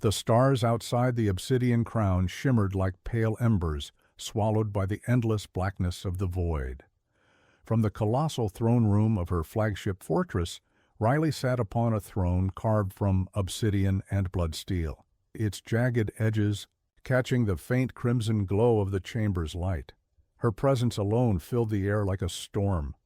The stars outside the Obsidian Crown shimmered like pale embers, swallowed by the endless blackness of the void. From the colossal throne room of her flagship fortress, Riley sat upon a throne carved from obsidian and blood steel, its jagged edges catching the faint crimson glow of the chamber's light. Her presence alone filled the air like a storm.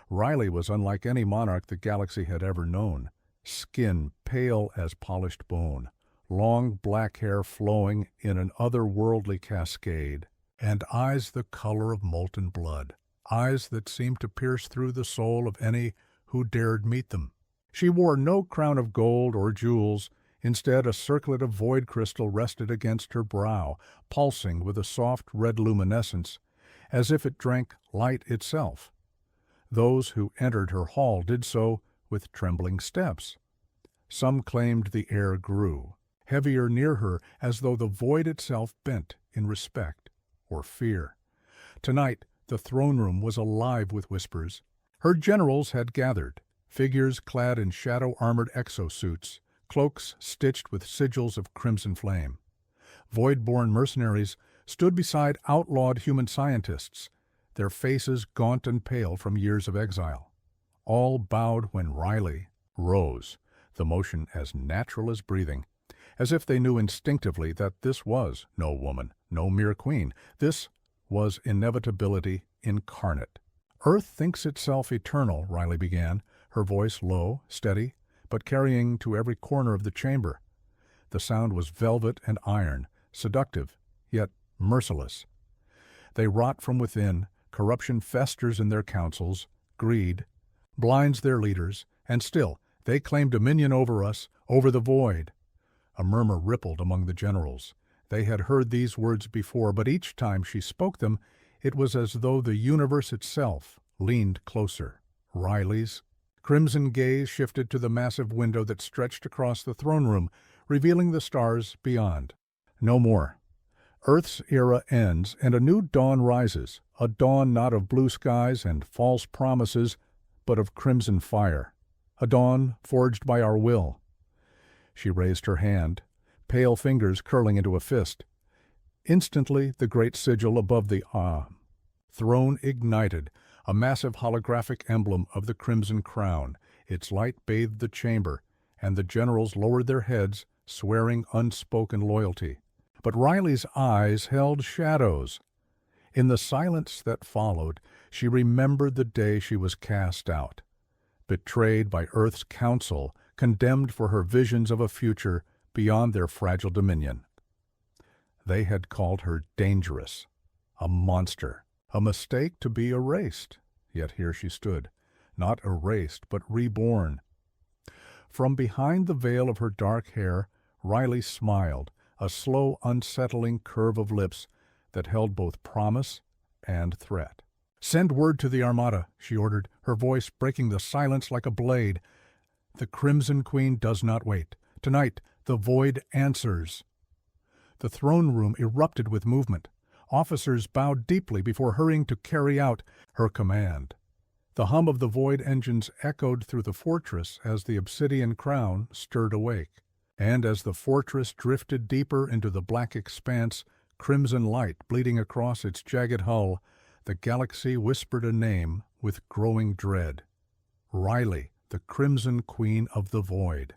Riley was unlike any monarch the galaxy had ever known, skin pale as polished bone, long black hair flowing in an otherworldly cascade, and eyes the color of molten blood, eyes that seemed to pierce through the soul of any who dared meet them. She wore no crown of gold or jewels. Instead, a circlet of void crystal rested against her brow, pulsing with a soft red luminescence, as if it drank light itself. Those who entered her hall did so with trembling steps. Some claimed the air grew, heavier near her, as though the void itself bent in respect or fear. Tonight, the throne room was alive with whispers. Her generals had gathered, figures clad in shadow-armored exosuits, cloaks stitched with sigils of crimson flame. Void-born mercenaries stood beside outlawed human scientists, their faces gaunt and pale from years of exile. All bowed when Riley rose, the motion as natural as breathing, as if they knew instinctively that this was no woman, no mere queen. This was inevitability incarnate. "Earth thinks itself eternal," Riley began, her voice low, steady, but carrying to every corner of the chamber. The sound was velvet and iron, seductive, yet merciless. They rot from within, corruption festers in their councils, greed blinds their leaders, and still they claim dominion over us, over the void. A murmur rippled among the generals. They had heard these words before, but each time she spoke them, it was as though the universe itself leaned closer. Riley's crimson gaze shifted to the massive window that stretched across the throne room, revealing the stars beyond. No more. Earth's era ends, and a new dawn rises, a dawn not of blue skies and false promises, but of crimson fire, a dawn forged by our will. She raised her hand, pale fingers curling into a fist. Instantly, the great sigil above the throne ignited, a massive holographic emblem of the Crimson Crown. Its light bathed the chamber, and the generals lowered their heads, swearing unspoken loyalty. But Riley's eyes held shadows. In the silence that followed, she remembered the day she was cast out, betrayed by Earth's council, condemned for her visions of a future beyond their fragile dominion. They had called her dangerous, a monster, a mistake to be erased. Yet here she stood, not erased, but reborn. From behind the veil of her dark hair, Riley smiled, a slow, unsettling curve of lips that held both promise and threat. "Send word to the Armada," she ordered, her voice breaking the silence like a blade. "The Crimson Queen does not wait. Tonight, the void answers." The throne room erupted with movement. Officers bowed deeply before hurrying to carry out her command. The hum of the void engines echoed through the fortress as the Obsidian Crown stirred awake. And as the fortress drifted deeper into the black expanse, crimson light bleeding across its jagged hull, the galaxy whispered a name with growing dread. Riley, the Crimson Queen of the Void.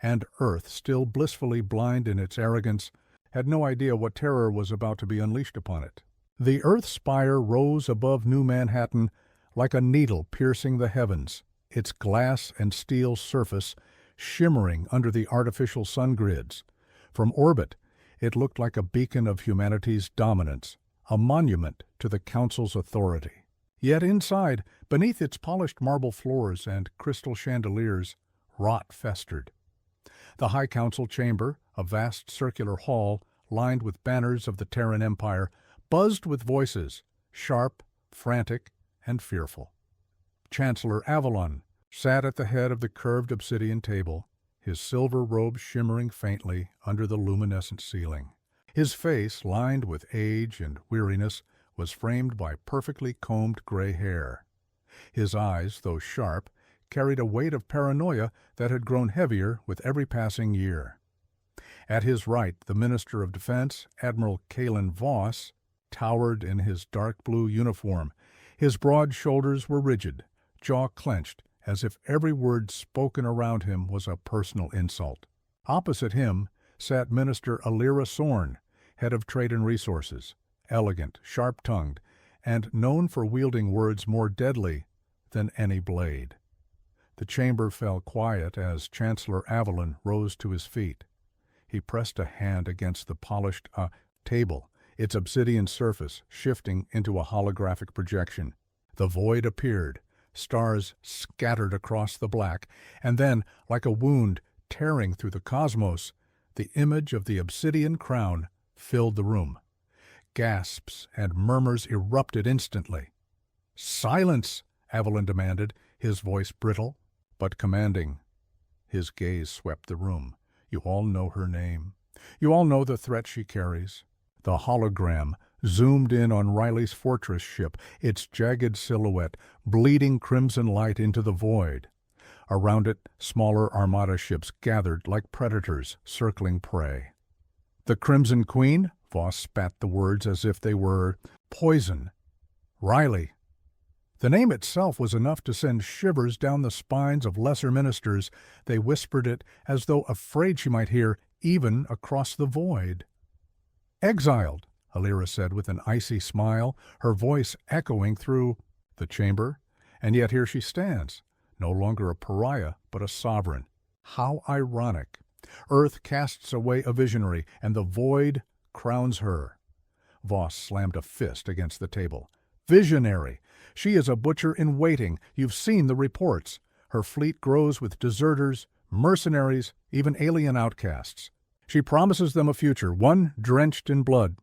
And Earth, still blissfully blind in its arrogance, had no idea what terror was about to be unleashed upon it. The Earth spire rose above New Manhattan like a needle piercing the heavens, its glass and steel surface shimmering under the artificial sun grids. From orbit, it looked like a beacon of humanity's dominance, a monument to the Council's authority. Yet inside, beneath its polished marble floors and crystal chandeliers, rot festered. The High Council chamber, a vast circular hall lined with banners of the Terran Empire, buzzed with voices, sharp, frantic, and fearful. Chancellor Avalon sat at the head of the curved obsidian table, his silver robe shimmering faintly under the luminescent ceiling. His face, lined with age and weariness, was framed by perfectly combed gray hair. His eyes, though sharp, carried a weight of paranoia that had grown heavier with every passing year. At his right, the Minister of Defense, Admiral Kalen Voss, towered in his dark blue uniform. His broad shoulders were rigid, jaw clenched, as if every word spoken around him was a personal insult. Opposite him sat Minister Alira Sorn, head of Trade and Resources, elegant, sharp-tongued, and known for wielding words more deadly than any blade. The chamber fell quiet as Chancellor Avalon rose to his feet. He pressed a hand against the polished table, its obsidian surface shifting into a holographic projection. The void appeared, stars scattered across the black, and then, like a wound tearing through the cosmos, the image of the Obsidian Crown filled the room. Gasps and murmurs erupted instantly. "Silence!" Avalon demanded, his voice brittle but commanding. His gaze swept the room. "You all know her name. You all know the threat she carries." The hologram zoomed in on Riley's fortress ship, its jagged silhouette bleeding crimson light into the void. Around it, smaller armada ships gathered like predators circling prey. "The Crimson Queen?" Voss spat the words as if they were poison. "Riley." The name itself was enough to send shivers down the spines of lesser ministers. They whispered it as though afraid she might hear, even across the void. "Exiled," Alira said with an icy smile, her voice echoing through the chamber. "And yet here she stands, no longer a pariah, but a sovereign. How ironic. Earth casts away a visionary, and the void crowns her." Voss slammed a fist against the table. "Visionary! She is a butcher in waiting. You've seen the reports. Her fleet grows with deserters, mercenaries, even alien outcasts. She promises them a future, one drenched in blood."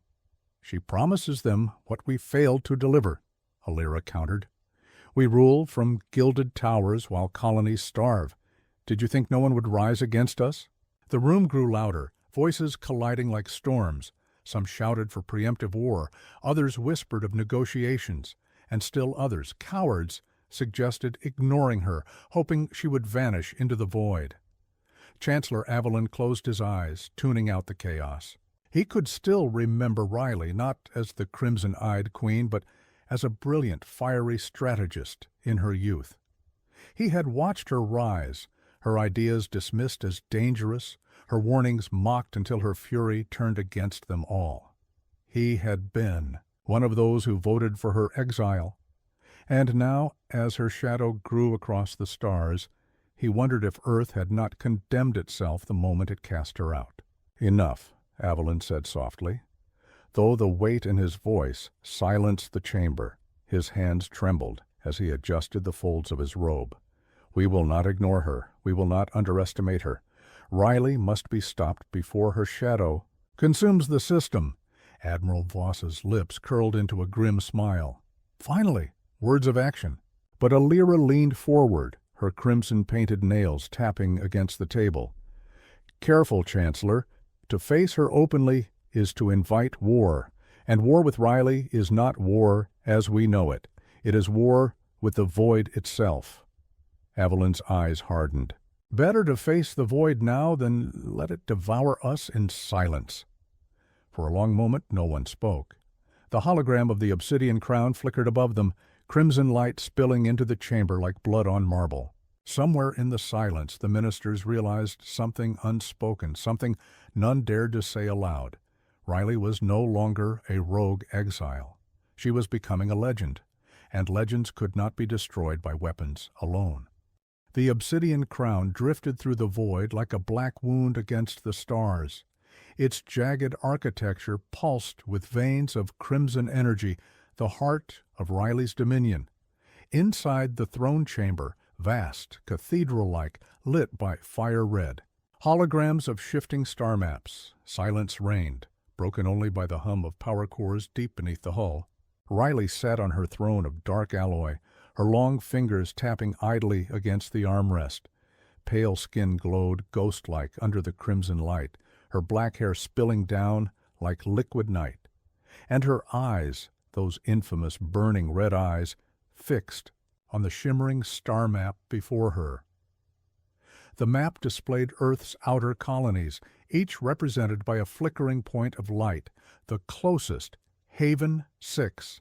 "She promises them what we failed to deliver," Alira countered. "We rule from gilded towers while colonies starve. Did you think no one would rise against us?" The room grew louder, voices colliding like storms. Some shouted for preemptive war, others whispered of negotiations, and still others, cowards, suggested ignoring her, hoping she would vanish into the void. Chancellor Avalon closed his eyes, tuning out the chaos. He could still remember Riley, not as the crimson-eyed queen, but as a brilliant, fiery strategist in her youth. He had watched her rise, her ideas dismissed as dangerous, her warnings mocked until her fury turned against them all. He had been one of those who voted for her exile, and now, as her shadow grew across the stars, he wondered if Earth had not condemned itself the moment it cast her out. "Enough," Avalon said softly. Though the weight in his voice silenced the chamber, his hands trembled as he adjusted the folds of his robe. "We will not ignore her. We will not underestimate her. Riley must be stopped before her shadow consumes the system." Admiral Voss's lips curled into a grim smile. Finally, words of action. But Alira leaned forward, her crimson-painted nails tapping against the table. "Careful, Chancellor. To face her openly is to invite war, and war with Riley is not war as we know it. It is war with the void itself." Avalon's eyes hardened. "Better to face the void now than let it devour us in silence." For a long moment no one spoke. The hologram of the Obsidian Crown flickered above them, crimson light spilling into the chamber like blood on marble. Somewhere in the silence the ministers realized something unspoken, something none dared to say aloud. Riley was no longer a rogue exile. She was becoming a legend, and legends could not be destroyed by weapons alone. The Obsidian Crown drifted through the void like a black wound against the stars. Its jagged architecture pulsed with veins of crimson energy, the heart of Riley's dominion. Inside the throne chamber, vast, cathedral-like, lit by fire red. Holograms of shifting star maps. Silence reigned, broken only by the hum of power cores deep beneath the hull. Riley sat on her throne of dark alloy, her long fingers tapping idly against the armrest. Pale skin glowed ghost-like under the crimson light, her black hair spilling down like liquid night. And her eyes, those infamous burning red eyes, fixed on the shimmering star map before her. The map displayed Earth's outer colonies, each represented by a flickering point of light, the closest, Haven 6,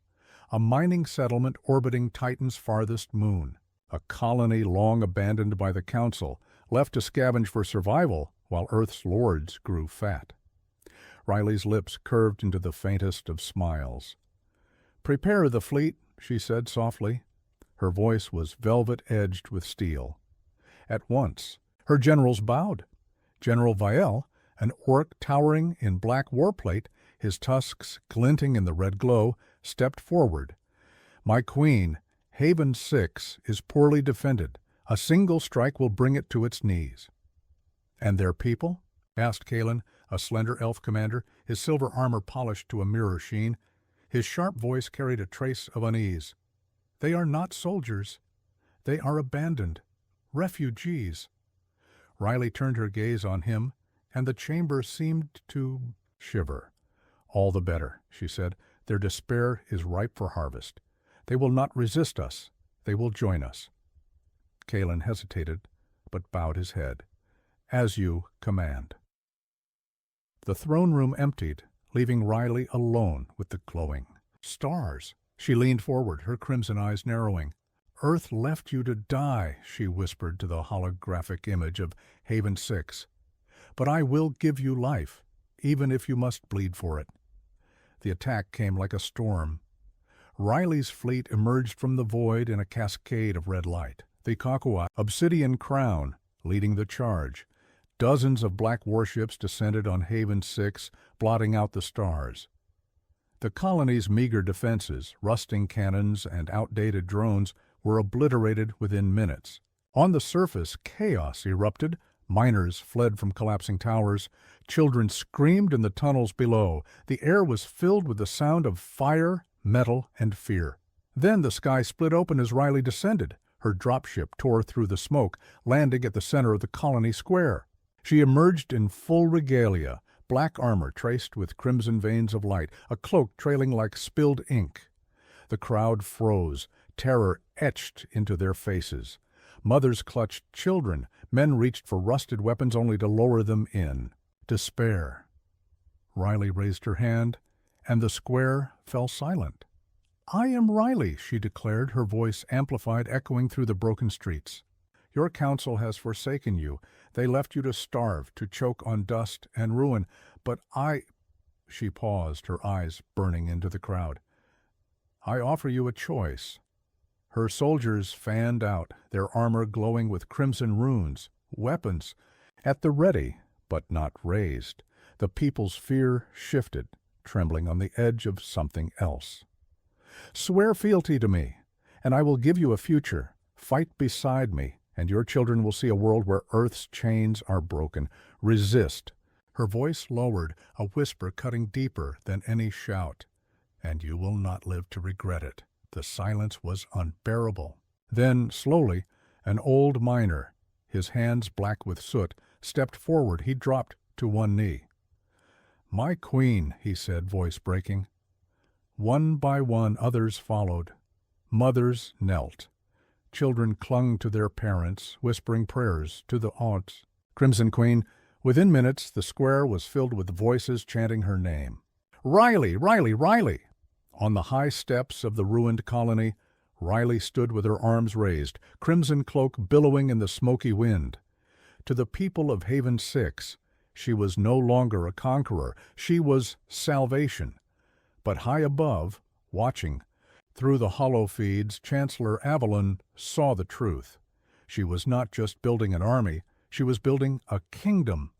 a mining settlement orbiting Titan's farthest moon, a colony long abandoned by the Council, left to scavenge for survival while Earth's lords grew fat. Riley's lips curved into the faintest of smiles. "Prepare the fleet," she said softly. Her voice was velvet-edged with steel. At once, her generals bowed. General Vielle, an orc towering in black warplate, his tusks glinting in the red glow, stepped forward. "My queen, Haven 6 is poorly defended. A single strike will bring it to its knees." "And their people?" asked Kalen, a slender elf commander, his silver armor polished to a mirror sheen. His sharp voice carried a trace of unease. "They are not soldiers. They are abandoned. Refugees." Riley turned her gaze on him, and the chamber seemed to shiver. "All the better," she said. "Their despair is ripe for harvest. They will not resist us. They will join us." Kalen hesitated, but bowed his head. "As you command." The throne room emptied, leaving Riley alone with the glowing stars. She leaned forward, her crimson eyes narrowing. "Earth left you to die," she whispered to the holographic image of Haven 6. "But I will give you life, even if you must bleed for it." The attack came like a storm. Riley's fleet emerged from the void in a cascade of red light. The Kakua, Obsidian Crown, leading the charge. Dozens of black warships descended on Haven 6, blotting out the stars. The colony's meager defenses, rusting cannons, and outdated drones were obliterated within minutes. On the surface, chaos erupted. Miners fled from collapsing towers. Children screamed in the tunnels below. The air was filled with the sound of fire, metal, and fear. Then the sky split open as Riley descended. Her dropship tore through the smoke, landing at the center of the colony square. She emerged in full regalia, black armor traced with crimson veins of light, a cloak trailing like spilled ink. The crowd froze, terror etched into their faces. Mothers clutched children, men reached for rusted weapons only to lower them in. Despair. Riley raised her hand, and the square fell silent. "I am Riley," she declared, her voice amplified, echoing through the broken streets. "Your council has forsaken you. They left you to starve, to choke on dust and ruin. But I—" She paused, her eyes burning into the crowd. "I offer you a choice." Her soldiers fanned out, their armor glowing with crimson runes, weapons at the ready, but not raised. The people's fear shifted, trembling on the edge of something else. "Swear fealty to me, and I will give you a future. Fight beside me, and your children will see a world where Earth's chains are broken. Resist." Her voice lowered, a whisper cutting deeper than any shout. "And you will not live to regret it." The silence was unbearable. Then, slowly, an old miner, his hands black with soot, stepped forward. He dropped to one knee. "My queen," he said, voice breaking. One by one others followed. Mothers knelt. Children clung to their parents, whispering prayers to the aunts. Crimson Queen, within minutes the square was filled with voices chanting her name. "Riley! Riley! Riley!" On the high steps of the ruined colony, Riley stood with her arms raised, crimson cloak billowing in the smoky wind. To the people of Haven 6, she was no longer a conqueror. She was salvation. But high above, watching, through the hollow feeds, Chancellor Avalon saw the truth. She was not just building an army, she was building a kingdom.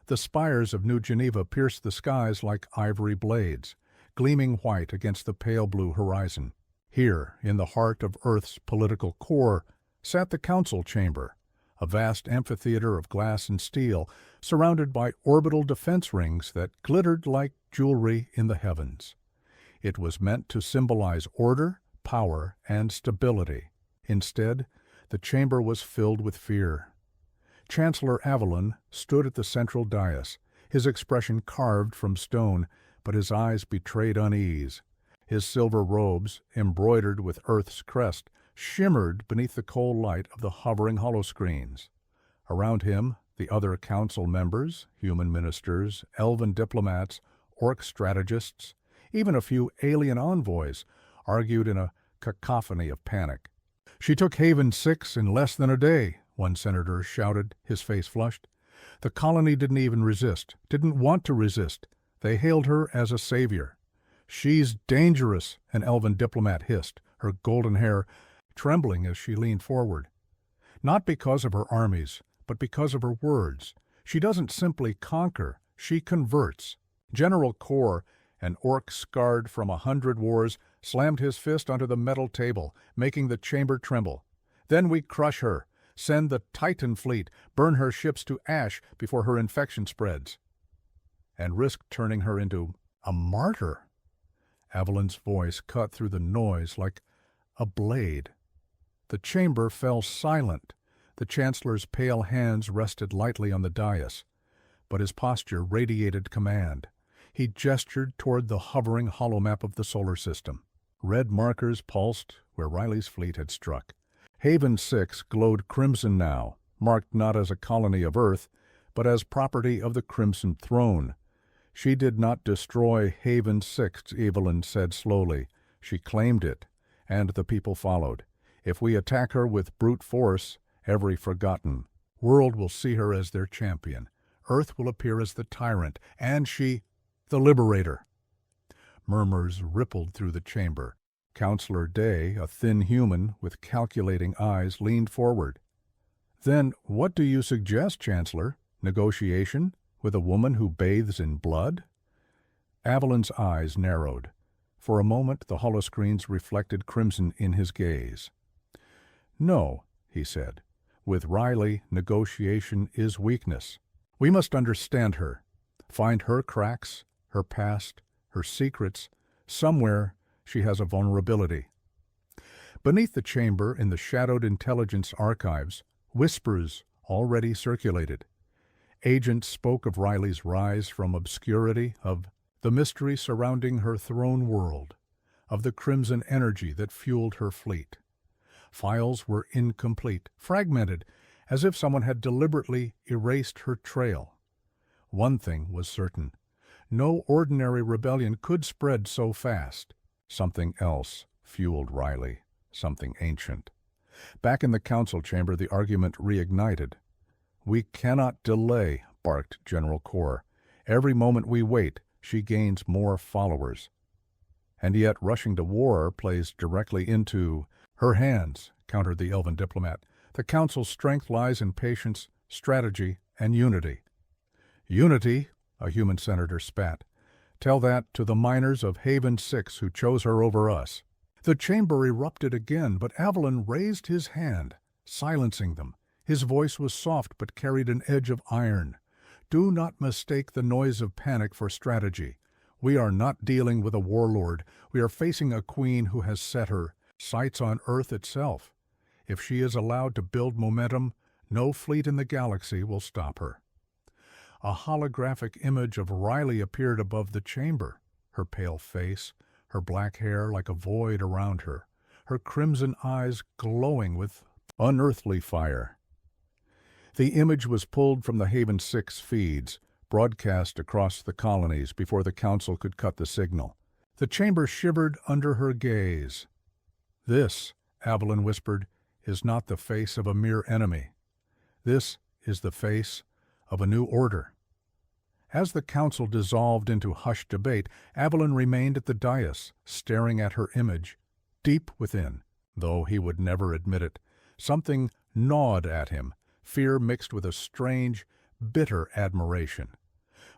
The spires of New Geneva pierced the skies like ivory blades, gleaming white against the pale blue horizon. Here, in the heart of Earth's political core, sat the council chamber, a vast amphitheater of glass and steel, surrounded by orbital defense rings that glittered like jewelry in the heavens. It was meant to symbolize order, power, and stability. Instead, the chamber was filled with fear. Chancellor Avalon stood at the central dais, his expression carved from stone, but his eyes betrayed unease. His silver robes, embroidered with Earth's crest, shimmered beneath the cold light of the hovering holoscreens. Around him, the other council members, human ministers, elven diplomats, orc strategists, even a few alien envoys, argued in a cacophony of panic. "She took Haven 6 in less than a day," one senator shouted, his face flushed. "The colony didn't even resist, didn't want to resist. They hailed her as a savior." "She's dangerous," an elven diplomat hissed, her golden hair trembling as she leaned forward. "Not because of her armies, but because of her words. She doesn't simply conquer, she converts." General Kor, an orc scarred from 100 wars, slammed his fist onto the metal table, making the chamber tremble. "Then we crush her, send the Titan fleet, burn her ships to ash before her infection spreads, and risk turning her into a martyr." Avalon's voice cut through the noise like a blade. The chamber fell silent. The Chancellor's pale hands rested lightly on the dais, but his posture radiated command. He gestured toward the hovering holomap of the solar system. Red markers pulsed where Riley's fleet had struck. Haven 6 glowed crimson now, marked not as a colony of Earth, but as property of the Crimson Throne. "She did not destroy Haven 6, Evelyn said slowly. She claimed it, and the people followed. If we attack her with brute force, every forgotten world will see her as their champion. Earth will appear as the tyrant, and she, the liberator." Murmurs rippled through the chamber. Counselor Day, a thin human with calculating eyes, leaned forward. "Then what do you suggest, Chancellor? Negotiation with a woman who bathes in blood?" Avalon's eyes narrowed. For a moment the holoscreens reflected crimson in his gaze. "No," he said. "With Riley, negotiation is weakness. We must understand her, find her cracks, her past, her secrets. Somewhere she has a vulnerability." Beneath the chamber, in the shadowed intelligence archives, whispers already circulated. Agents spoke of Riley's rise from obscurity, of the mystery surrounding her throne world, of the crimson energy that fueled her fleet. Files were incomplete, fragmented, as if someone had deliberately erased her trail. One thing was certain. No ordinary rebellion could spread so fast. Something else fueled Riley, something ancient. Back in the council chamber, the argument reignited. "We cannot delay," barked General Kor. "Every moment we wait, she gains more followers. And yet rushing to war plays directly into her hands," countered the elven diplomat. "The council's strength lies in patience, strategy, and unity." "Unity?" a human senator spat. "Tell that to the miners of Haven 6 who chose her over us." The chamber erupted again, but Avalon raised his hand, silencing them. His voice was soft but carried an edge of iron. "Do not mistake the noise of panic for strategy. We are not dealing with a warlord. We are facing a queen who has set her sights on Earth itself. If she is allowed to build momentum, no fleet in the galaxy will stop her." A holographic image of Riley appeared above the chamber, her pale face, her black hair like a void around her, her crimson eyes glowing with unearthly fire. The image was pulled from the Haven 6 feeds, broadcast across the colonies before the council could cut the signal. The chamber shivered under her gaze. "This," Avalon whispered, "is not the face of a mere enemy. This is the face of a new order." As the council dissolved into hushed debate, Avalon remained at the dais, staring at her image. Deep within, though he would never admit it, something gnawed at him, fear mixed with a strange, bitter admiration.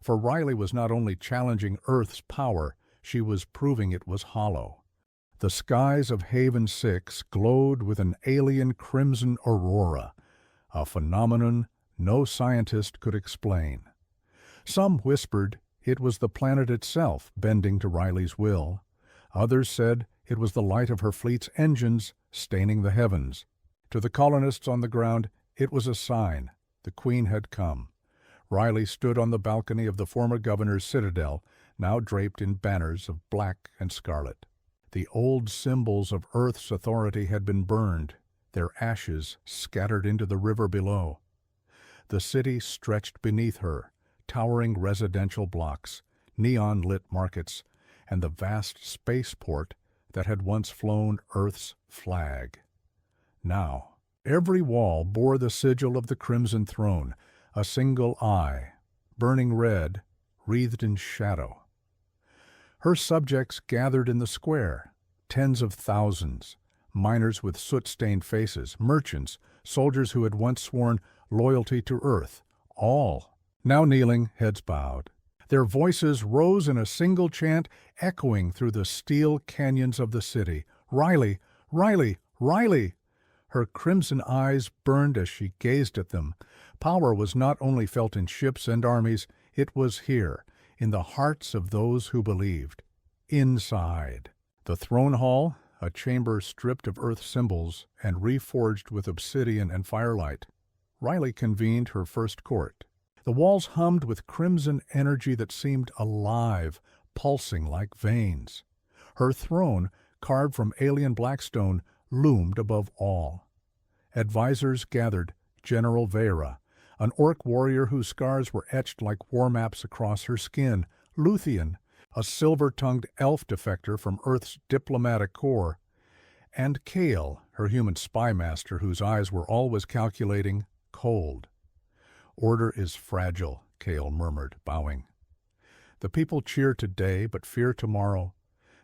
For Riley was not only challenging Earth's power, she was proving it was hollow. The skies of Haven 6 glowed with an alien crimson aurora, a phenomenon no scientist could explain. Some whispered it was the planet itself bending to Riley's will. Others said it was the light of her fleet's engines staining the heavens. To the colonists on the ground, it was a sign. The Queen had come. Riley stood on the balcony of the former governor's citadel, now draped in banners of black and scarlet. The old symbols of Earth's authority had been burned, their ashes scattered into the river below. The city stretched beneath her, towering residential blocks, neon-lit markets, and the vast spaceport that had once flown Earth's flag. Now, every wall bore the sigil of the Crimson Throne, a single eye, burning red, wreathed in shadow. Her subjects gathered in the square, tens of thousands, miners with soot-stained faces, merchants, soldiers who had once sworn loyalty to Earth, all now kneeling, heads bowed. Their voices rose in a single chant, echoing through the steel canyons of the city. "Riley! Riley! Riley!" Her crimson eyes burned as she gazed at them. Power was not only felt in ships and armies, it was here, in the hearts of those who believed. Inside the throne hall, a chamber stripped of Earth symbols and reforged with obsidian and firelight, Riley convened her first court. The walls hummed with crimson energy that seemed alive, pulsing like veins. Her throne, carved from alien blackstone, loomed above all. Advisors gathered: General Vera, an orc warrior whose scars were etched like war maps across her skin; Luthien, a silver-tongued elf defector from Earth's diplomatic corps; and Kale, her human spy master whose eyes were always calculating, cold. "Order is fragile," Kale murmured, bowing. "The people cheer today but fear tomorrow.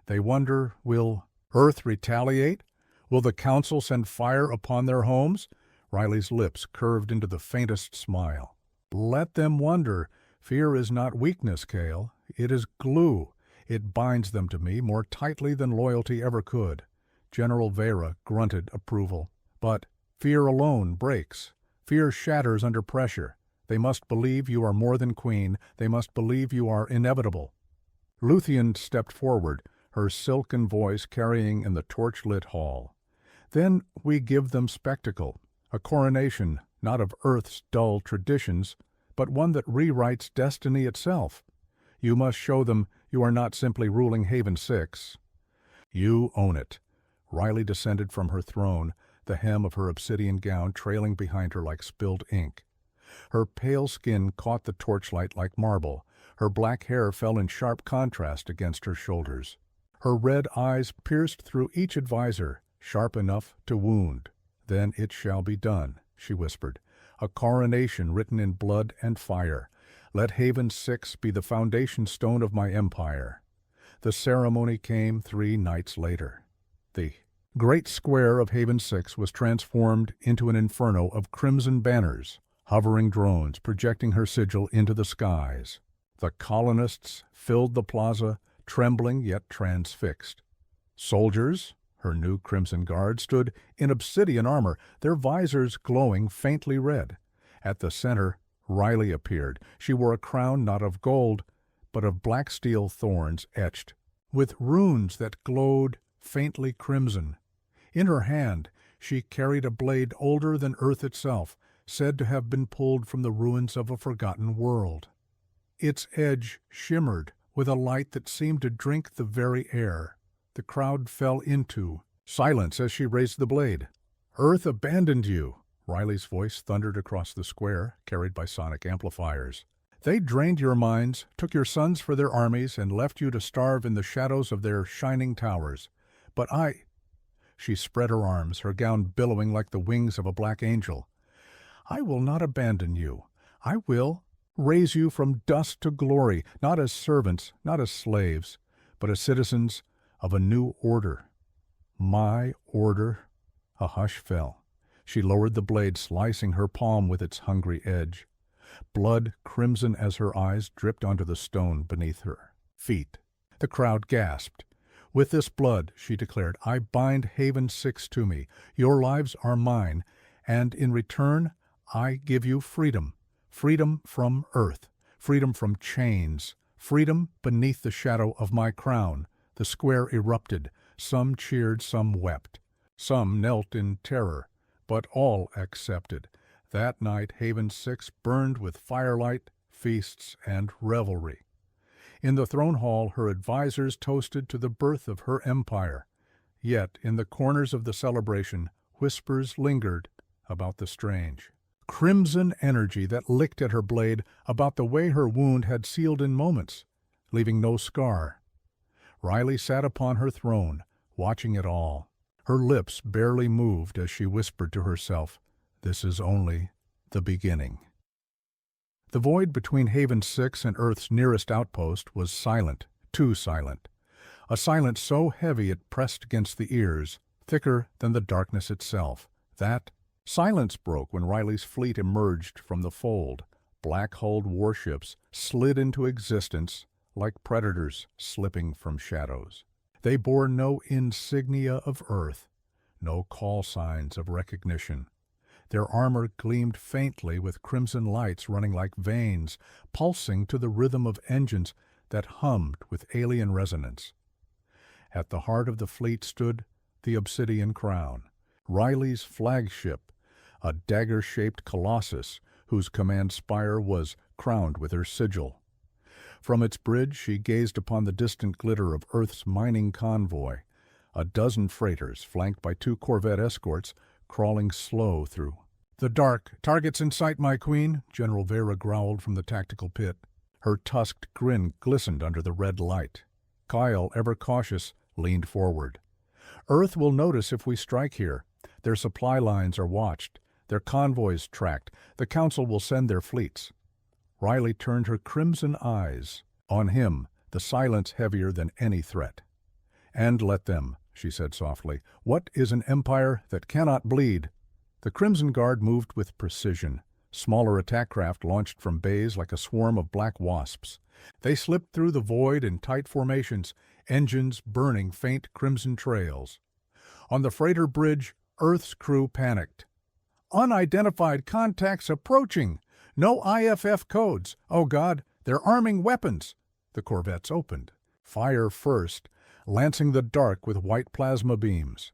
They wonder, will Earth retaliate? Will the Council send fire upon their homes?" Riley's lips curved into the faintest smile. "Let them wonder. Fear is not weakness, Kale. It is glue. It binds them to me more tightly than loyalty ever could." General Vera grunted approval. "But fear alone breaks. Fear shatters under pressure. They must believe you are more than queen. They must believe you are inevitable." Luthien stepped forward, her silken voice carrying in the torch-lit hall. "Then we give them spectacle, a coronation not of Earth's dull traditions, but one that rewrites destiny itself. You must show them you are not simply ruling Haven 6. You own it." Riley descended from her throne, the hem of her obsidian gown trailing behind her like spilled ink. Her pale skin caught the torchlight like marble. Her black hair fell in sharp contrast against her shoulders. Her red eyes pierced through each advisor, sharp enough to wound. "Then it shall be done," she whispered. "A coronation written in blood and fire. Let Haven 6 be the foundation stone of my empire." The ceremony came 3 nights later. The great square of Haven 6 was transformed into an inferno of crimson banners, hovering drones projecting her sigil into the skies. The colonists filled the plaza, trembling yet transfixed. Soldiers, her new crimson guard, stood in obsidian armor, their visors glowing faintly red. At the center, Riley appeared. She wore a crown not of gold, but of black steel thorns etched, with runes that glowed faintly crimson. In her hand, she carried a blade older than Earth itself, said to have been pulled from the ruins of a forgotten world. Its edge shimmered with a light that seemed to drink the very air. The crowd fell into silence as she raised the blade. "Earth abandoned you," Riley's voice thundered across the square, carried by sonic amplifiers. "They drained your minds, took your sons for their armies, and left you to starve in the shadows of their shining towers. But I—" She spread her arms, her gown billowing like the wings of a black angel. "I will not abandon you. I will raise you from dust to glory, not as servants, not as slaves, but as citizens of a new order. My order." A hush fell. She lowered the blade, slicing her palm with its hungry edge. Blood, crimson as her eyes, dripped onto the stone beneath her feet. The crowd gasped. "With this blood," she declared, "I bind Haven 6 to me. Your lives are mine, and in return I give you freedom. Freedom from Earth, freedom from chains, freedom beneath the shadow of my crown." The square erupted. Some cheered, some wept. Some knelt in terror, but all accepted. That night Haven 6 burned with firelight, feasts, and revelry. In the throne hall her advisors toasted to the birth of her empire. Yet in the corners of the celebration whispers lingered about the strange. crimson energy that licked at her blade about the way her wound had sealed in moments, leaving no scar. Riley sat upon her throne, watching it all. Her lips barely moved as she whispered to herself, "This is only the beginning." The void between Haven 6 and Earth's nearest outpost was silent, too silent. A silence so heavy it pressed against the ears, thicker than the darkness itself. That silence broke when Riley's fleet emerged from the fold. Black-hulled warships slid into existence like predators slipping from shadows. They bore no insignia of Earth, no call signs of recognition. Their armor gleamed faintly with crimson lights running like veins, pulsing to the rhythm of engines that hummed with alien resonance. At the heart of the fleet stood the Obsidian Crown, Riley's flagship, a dagger-shaped colossus whose command spire was crowned with her sigil. From its bridge she gazed upon the distant glitter of Earth's mining convoy, a dozen freighters flanked by 2 corvette escorts crawling slow through. "The dark, targets in sight, my queen," General Vera growled from the tactical pit. Her tusked grin glistened under the red light. Kyle, ever cautious, leaned forward. "Earth will notice if we strike here. Their supply lines are watched, their convoys tracked. The Council will send their fleets." Riley turned her crimson eyes on him, the silence heavier than any threat. "And let them," she said softly. "What is an empire that cannot bleed?" The Crimson Guard moved with precision. Smaller attack craft launched from bays like a swarm of black wasps. They slipped through the void in tight formations, engines burning faint crimson trails. On the freighter bridge, Earth's crew panicked. "Unidentified contacts approaching! No IFF codes! Oh God, they're arming weapons!" The corvettes opened. Fire first, lancing the dark with white plasma beams.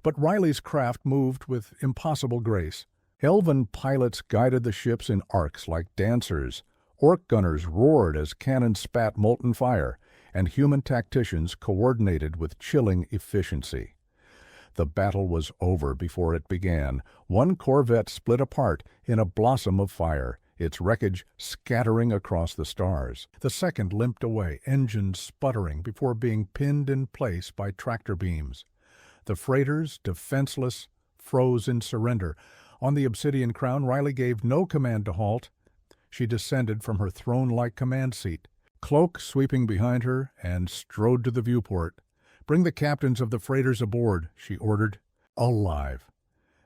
But Riley's craft moved with impossible grace. Elven pilots guided the ships in arcs like dancers. Orc gunners roared as cannons spat molten fire, and human tacticians coordinated with chilling efficiency. The battle was over before it began. One corvette split apart in a blossom of fire, its wreckage scattering across the stars. The second limped away, engines sputtering before being pinned in place by tractor beams. The freighters, defenseless, froze in surrender. On the Obsidian Crown, Riley gave no command to halt. She descended from her throne-like command seat, cloak sweeping behind her, and strode to the viewport. "Bring the captains of the freighters aboard," she ordered. Alive.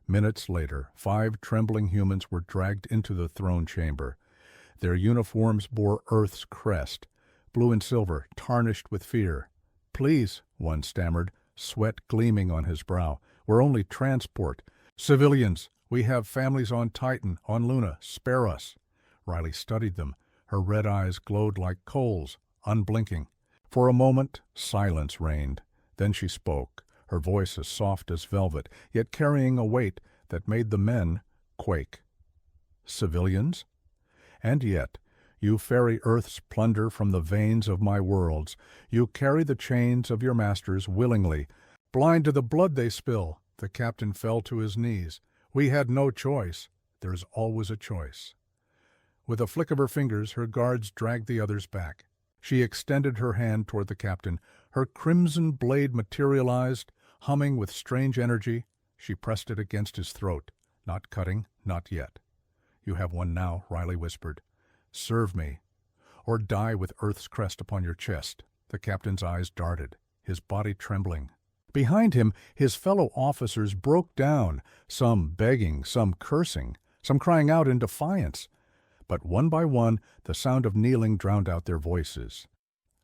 Minutes later, 5 trembling humans were dragged into the throne chamber. Their uniforms bore Earth's crest, blue and silver, tarnished with fear. "Please," one stammered, sweat gleaming on his brow. "We're only transport. Civilians, we have families on Titan, on Luna. Spare us." Riley studied them. Her red eyes glowed like coals, unblinking. For a moment, silence reigned. Then she spoke, her voice as soft as velvet, yet carrying a weight that made the men quake. "Civilians? And yet, you ferry Earth's plunder from the veins of my worlds. You carry the chains of your masters willingly. Blind to the blood they spill." The captain fell to his knees. "We had no choice. There's always a choice." With a flick of her fingers, her guards dragged the others back. She extended her hand toward the captain. Her crimson blade materialized, humming with strange energy. She pressed it against his throat. "Not cutting, not yet." "You have one now," Riley whispered. "Serve me, or die with Earth's crest upon your chest." The captain's eyes darted, his body trembling. Behind him, his fellow officers broke down, some begging, some cursing, some crying out in defiance. But one by one, the sound of kneeling drowned out their voices.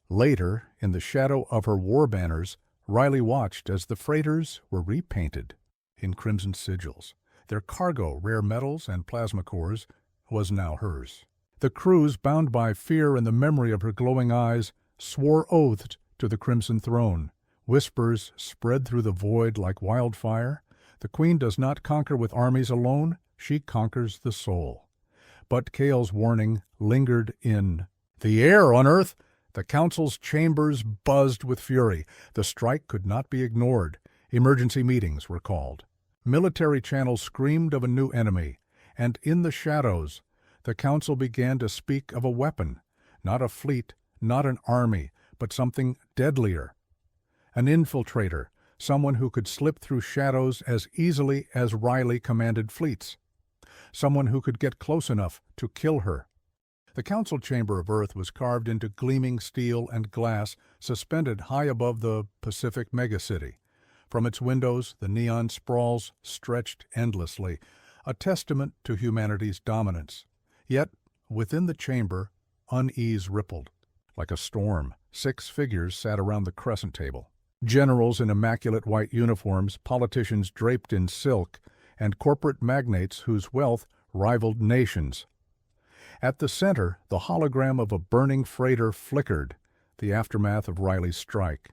Later, in the shadow of her war banners, Riley watched as the freighters were repainted in crimson sigils. Their cargo, rare metals and plasma cores, was now hers. The crews, bound by fear and the memory of her glowing eyes, swore oaths to the Crimson Throne. Whispers spread through the void like wildfire. The Queen does not conquer with armies alone, she conquers the soul. But Kale's warning lingered in the air on Earth. The Council's chambers buzzed with fury. The strike could not be ignored. Emergency meetings were called. Military channels screamed of a new enemy. And in the shadows, the council began to speak of a weapon, not a fleet, not an army, but something deadlier. An infiltrator, someone who could slip through shadows as easily as Riley commanded fleets. Someone who could get close enough to kill her. The council chamber of Earth was carved into gleaming steel and glass, suspended high above the Pacific megacity. From its windows, the neon sprawls stretched endlessly, a testament to humanity's dominance. Yet, within the chamber, unease rippled. Like a storm, 6 figures sat around the crescent table. Generals in immaculate white uniforms, politicians draped in silk, and corporate magnates whose wealth rivaled nations. At the center, the hologram of a burning freighter flickered, the aftermath of Riley's strike.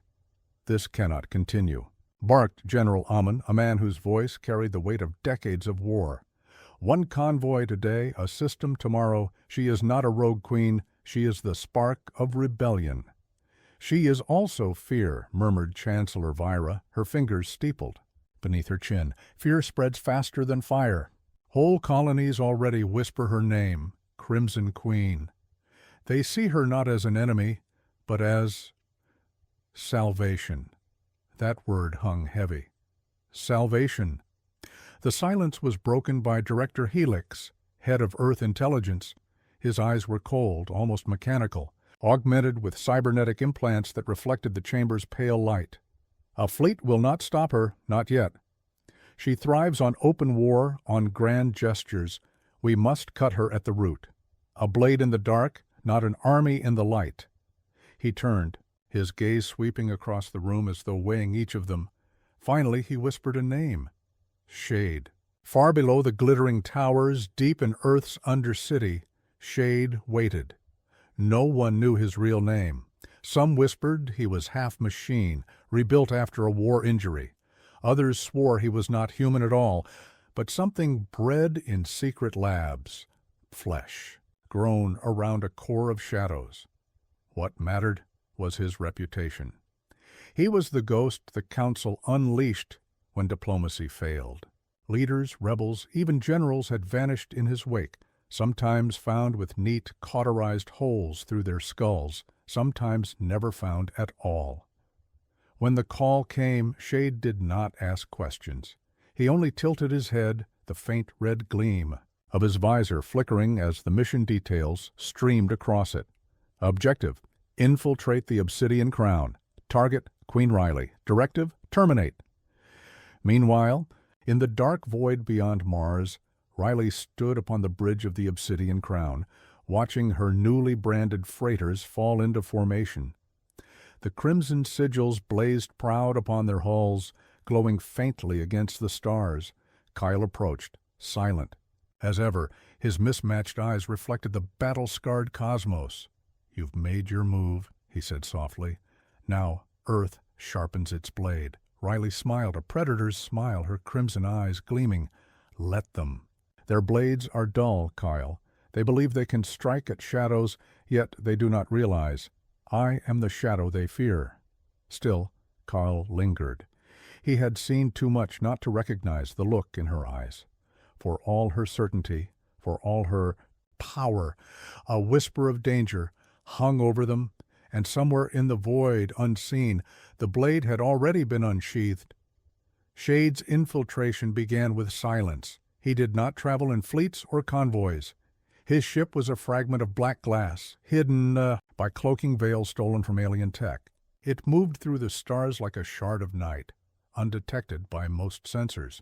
"This cannot continue," barked General Ammon, a man whose voice carried the weight of decades of war. "One convoy today, a system tomorrow. She is not a rogue queen, she is the spark of rebellion." "She is also fear," murmured Chancellor Vyra, her fingers steepled beneath her chin. "Fear spreads faster than fire. Whole colonies already whisper her name, Crimson Queen. They see her not as an enemy, but as salvation." That word hung heavy. Salvation. The silence was broken by Director Helix, head of Earth Intelligence. His eyes were cold, almost mechanical, augmented with cybernetic implants that reflected the chamber's pale light. "A fleet will not stop her, not yet. She thrives on open war, on grand gestures. We must cut her at the root. A blade in the dark, not an army in the light." He turned, his gaze sweeping across the room as though weighing each of them. Finally he whispered a name. Shade. Far below the glittering towers, deep in Earth's undercity, Shade waited. No one knew his real name. Some whispered he was half machine, rebuilt after a war injury. Others swore he was not human at all, but something bred in secret labs. Flesh, grown around a core of shadows. What mattered was his reputation. He was the ghost the council unleashed when diplomacy failed. Leaders, rebels, even generals had vanished in his wake, sometimes found with neat, cauterized holes through their skulls, sometimes never found at all. When the call came, Shade did not ask questions. He only tilted his head, the faint red gleam of his visor flickering as the mission details streamed across it. Objective: infiltrate the Obsidian Crown. Target: Queen Riley. Directive: terminate. Meanwhile, in the dark void beyond Mars, Riley stood upon the bridge of the Obsidian Crown, watching her newly branded freighters fall into formation. The crimson sigils blazed proud upon their hulls, glowing faintly against the stars. Kyle approached, silent. As ever, his mismatched eyes reflected the battle-scarred cosmos. "You've made your move," he said softly. "Now Earth sharpens its blade." Riley smiled, a predator's smile, her crimson eyes gleaming. "Let them. Their blades are dull, Kyle. They believe they can strike at shadows, yet they do not realize. I am the shadow they fear." Still, Kyle lingered. He had seen too much not to recognize the look in her eyes. For all her certainty, for all her power, a whisper of danger hung over them, and somewhere in the void, unseen, the blade had already been unsheathed. Shade's infiltration began with silence. He did not travel in fleets or convoys. His ship was a fragment of black glass, hidden by cloaking veils stolen from alien tech. It moved through the stars like a shard of night, undetected by most sensors.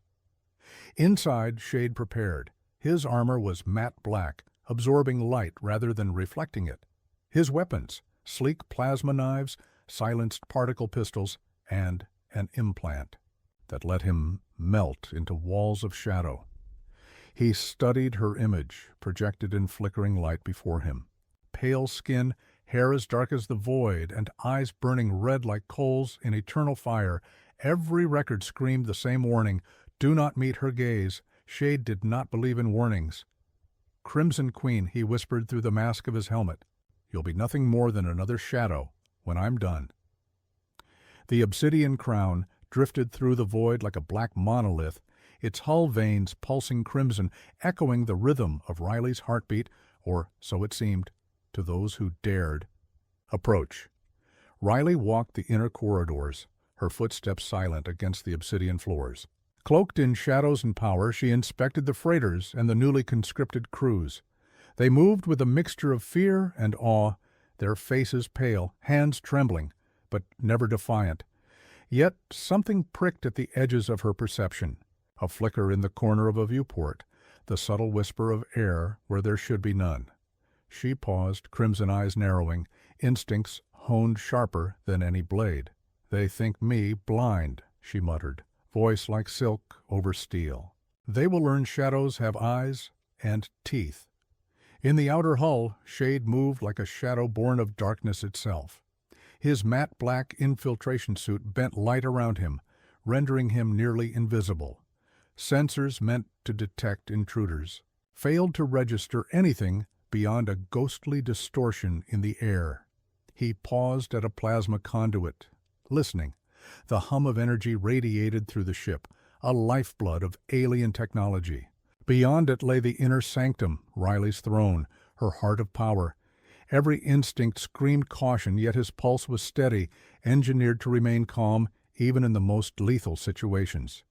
Inside, Shade prepared. His armor was matte black, absorbing light rather than reflecting it. His weapons, sleek plasma knives, silenced particle pistols, and an implant that let him melt into walls of shadow. He studied her image, projected in flickering light before him. Pale skin, hair as dark as the void, and eyes burning red like coals in eternal fire. Every record screamed the same warning: do not meet her gaze. Shade did not believe in warnings. "Crimson Queen," he whispered through the mask of his helmet. "You'll be nothing more than another shadow when I'm done." The Obsidian Crown drifted through the void like a black monolith, its hull veins pulsing crimson, echoing the rhythm of Riley's heartbeat, or so it seemed, to those who dared approach. Riley walked the inner corridors, her footsteps silent against the obsidian floors. Cloaked in shadows and power, she inspected the freighters and the newly conscripted crews. They moved with a mixture of fear and awe, their faces pale, hands trembling, but never defiant. Yet something pricked at the edges of her perception, a flicker in the corner of a viewport, the subtle whisper of air where there should be none. She paused, crimson eyes narrowing, instincts honed sharper than any blade. "They think me blind," she muttered, voice like silk over steel. "They will learn shadows have eyes and teeth." In the outer hull, Shade moved like a shadow born of darkness itself. His matte black infiltration suit bent light around him, rendering him nearly invisible. Sensors meant to detect intruders failed to register anything beyond a ghostly distortion in the air. He paused at a plasma conduit, listening. The hum of energy radiated through the ship, a lifeblood of alien technology. Beyond it lay the inner sanctum, Riley's throne, her heart of power. Every instinct screamed caution, yet his pulse was steady, engineered to remain calm even in the most lethal situations.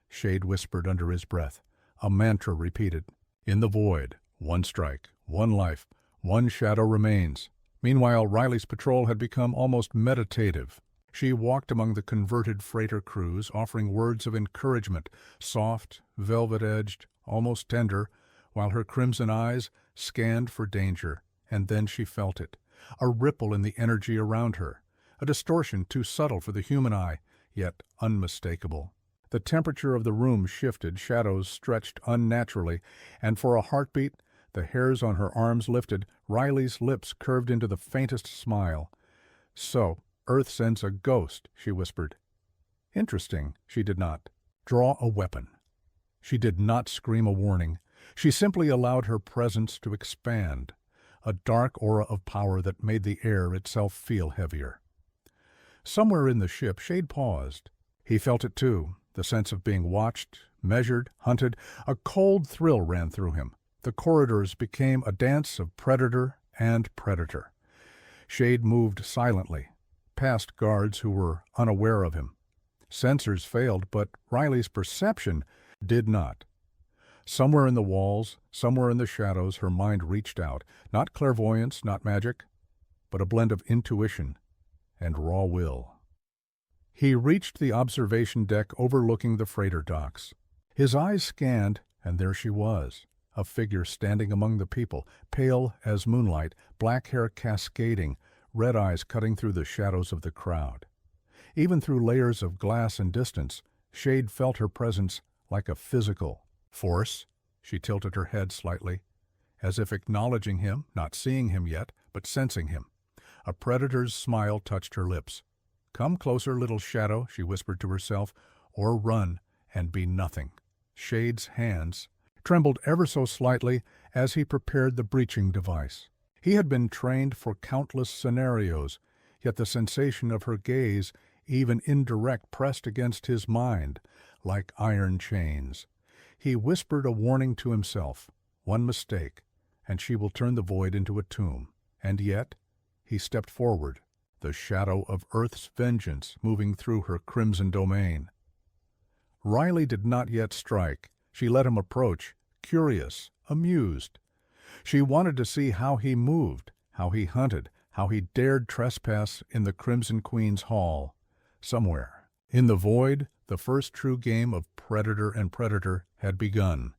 Shade whispered under his breath, a mantra repeated. In the void, one strike, one life, one shadow remains. Meanwhile, Riley's patrol had become almost meditative. She walked among the converted freighter crews, offering words of encouragement, soft, velvet-edged, almost tender, while her crimson eyes scanned for danger. And then she felt it, a ripple in the energy around her, a distortion too subtle for the human eye, yet unmistakable. The temperature of the room shifted, shadows stretched unnaturally, and for a heartbeat, the hairs on her arms lifted, Riley's lips curved into the faintest smile. "So, Earth sends a ghost," she whispered. "Interesting." She did not draw a weapon. She did not scream a warning. She simply allowed her presence to expand, a dark aura of power that made the air itself feel heavier. Somewhere in the ship, Shade paused. He felt it too, the sense of being watched, measured, hunted. A cold thrill ran through him. The corridors became a dance of predator and predator. Shade moved silently, past guards who were unaware of him. Sensors failed, but Riley's perception did not. Somewhere in the walls, somewhere in the shadows, her mind reached out. Not clairvoyance, not magic, but a blend of intuition and raw will. He reached the observation deck overlooking the freighter docks. His eyes scanned, and there she was, a figure standing among the people, pale as moonlight, black hair cascading, red eyes cutting through the shadows of the crowd. Even through layers of glass and distance, Shade felt her presence like a physical force. She tilted her head slightly, as if acknowledging him, not seeing him yet, but sensing him. A predator's smile touched her lips. "Come closer, little shadow," she whispered to herself, "or run and be nothing." Shade's hands trembled ever so slightly as he prepared the breaching device. He had been trained for countless scenarios, yet the sensation of her gaze, even indirect, pressed against his mind like iron chains. He whispered a warning to himself. One mistake, and she will turn the void into a tomb. And yet, he stepped forward, the shadow of Earth's vengeance moving through her crimson domain. Riley did not yet strike. She let him approach, curious, amused. She wanted to see how he moved, how he hunted, how he dared trespass in the Crimson Queen's hall. Somewhere, in the void, the first true game of predator and predator had begun.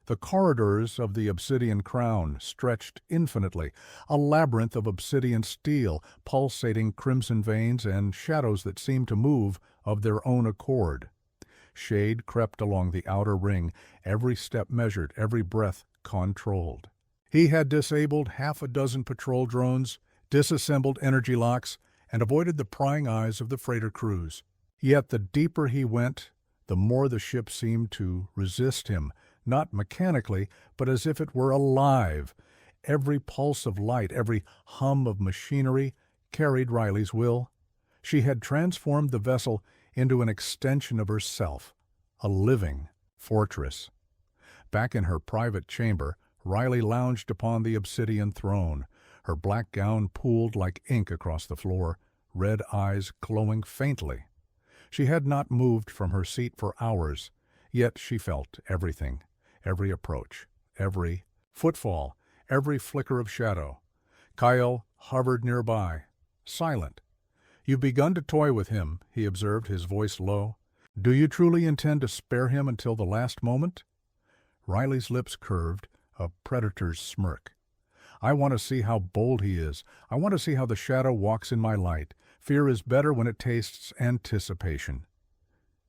The corridors of the Obsidian Crown stretched infinitely, a labyrinth of obsidian steel, pulsating crimson veins and shadows that seemed to move of their own accord. Shade crept along the outer ring, every step measured, every breath controlled. He had disabled half a dozen patrol drones, disassembled energy locks, and avoided the prying eyes of the freighter crews. Yet the deeper he went, the more the ship seemed to resist him, not mechanically, but as if it were alive. Every pulse of light, every hum of machinery carried Riley's will. She had transformed the vessel into an extension of herself, a living, fortress. Back in her private chamber, Riley lounged upon the obsidian throne, her black gown pooled like ink across the floor, red eyes glowing faintly. She had not moved from her seat for hours, yet she felt everything, every approach, every footfall, every flicker of shadow. Kyle hovered nearby, silent. "You've begun to toy with him," he observed, his voice low. "Do you truly intend to spare him until the last moment?" Riley's lips curved, a predator's smirk. "I want to see how bold he is. I want to see how the shadow walks in my light. Fear is better when it tastes anticipation."